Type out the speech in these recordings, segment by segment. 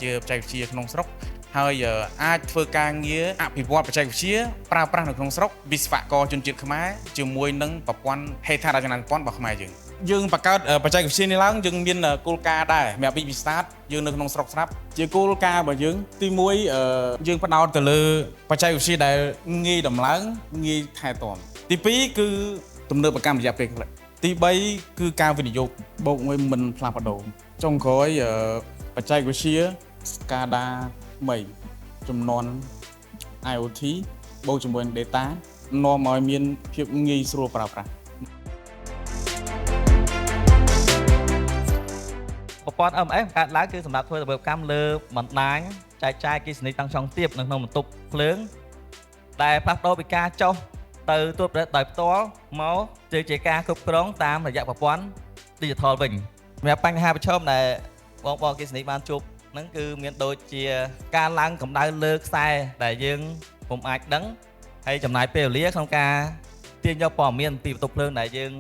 ជាបច្ចេកវិទ្យាក្នុងស្រុកហើយអាចធ្វើការងារអភិវឌ្ឍបច្ចេកវិទ្យាប្រើប្រាស់នៅក្នុងស្រុកវិស្វករជនជាតិខ្មែរជាមួយនឹងប្រព័ន្ធហេដ្ឋារចនាសម្ព័ន្ធរបស់ខ្មែរយើងបង្កើតបច្ចេកវិទ្យានេះឡើងយើងមានគោលការណ៍ដែរសម្រាប់វិស័យយើងនៅក្នុងស្រុកស្រាប់ជាគោលការណ៍របស់យើងទី1យើងផ្ដោតទៅលើបច្ចេកវិទ្យាដែលងាយដំឡើងងាយថែទាំទី2គឺទំនើបកម្មរយៈពេលខ្លីទី3គឺការវិនិយោគបូកមួយមិនផ្លាស់ប្ដូរចុងក្រោយបច្ចេកវិទ្យា SCADA ថ្មីចំនួន IoT បូកជាមួយ data នាំឲ្យមានភាពងាយស្រួលប្រើប្រាស់ប្រព័ន្ធ MF កើតឡើងគឺសម្រាប់ធ្វើដំណើរកម្មលើបណ្ដាញចែកចាយអគ្គិសនីតាំងចុងទាបនៅក្នុងបន្ទប់ភ្លើងដែលផ្លាស់ប្ដូរពីការចុះទៅត្រួតពិនិត្យដោយផ្ទាល់មកទៅជាការគ្រប់គ្រងតាមរយៈប្រព័ន្ធ Digital វិញសម្រាប់បញ្ហាប្រឈមដែលបងប្អូនអគ្គិសនីបានជួបហ្នឹងគឺមានដូចជាការឡើងកម្ដៅលើខ្សែដែលយើងពុំអាចដឹងហើយចំណាយពេលវេលាក្នុងការទាញយកព័ត៌មានពីបន្ទប់ភ្លើងដែលយើង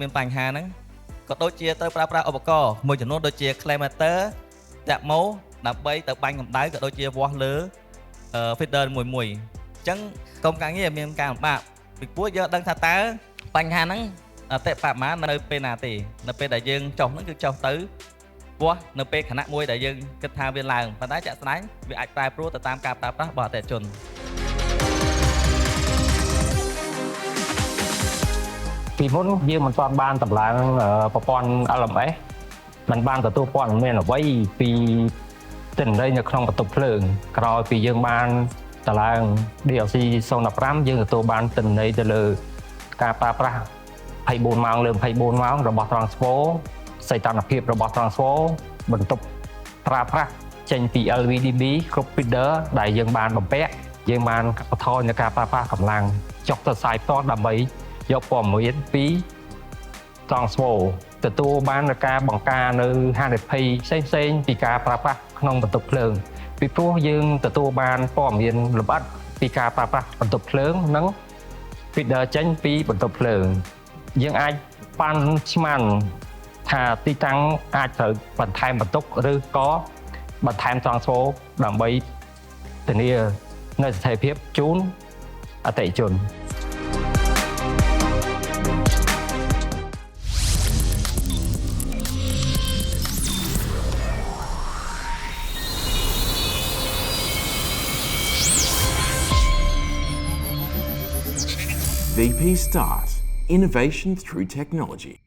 មានបញ្ហាហ្នឹងក៏ដូចជាត្រូវប្រើប្រាស់ឧបករណ៍មួយចំនួនដូចជា Climater តាក់ម៉ូដើម្បីទៅបាញ់កម្ដៅក៏ដូចជាវាស់លើ feeder មួយអញ្ចឹងក្រុមការងារមានការលំបាកពីព្រោះយើងដឹងថាតើបញ្ហាហ្នឹងអតិបមានៅពេលណាទេនៅពេលដែលយើងចុះហ្នឹងគឺចុះទៅវាស់នៅពេលខណៈមួយដែលយើងគិតថាវាឡើងប៉ុន្តែជាក់ស្ដែងវាអាចប្រែប្រួលទៅតាមការប្រើប្រាស់របស់អតិថិជនពីមុនយើងមិនទាន់បានតម្លើងប្រព័ន្ធ LMS មិនបានទទួលព័ត៌មានអ្វីពីទិន្នន័យនៅក្នុងបន្ទប់ភ្លើងក្រោយពីយើងបានតម្លើង DLC 015យើងទទួលបានទិន្នន័យទៅលើការប្រើប្រាស់24ម៉ោងលើ24ម៉ោងរបស់ Transfo សីតុណ្ហភាពរបស់ Transfo បន្ទប់ប្រើប្រាស់ចេញពី LVDB គ្រប់ feeder ដែលយើងបានបំពាក់យើងបានកាត់បន្ថយនៅការប្រើប្រាស់កម្លាំងចុះទៅផ្សាយផ្ទាល់ដើម្បីយកព័ត៌មានពី Transfo ទទួលបាននូវការបង្ការនៅហានិភ័យផ្សេងៗពីការប្រើប្រាស់ក្នុងបន្ទប់ភ្លើងពីព្រោះយើងទទួលបានព័ត៌មានលម្អិតពីការប្រើប្រាស់បន្ទប់ភ្លើងនិង feeder ចេញពីបន្ទប់ភ្លើងយើងអាចប៉ាន់ឆ្មាន់ថាទីតាំងអាចត្រូវបន្ថែមបន្ទុកឬក៏បន្ថែម Transfo ដើម្បីធានានូវស្ថិរភាពជូនអតិថិជន VP Start, innovation through technology.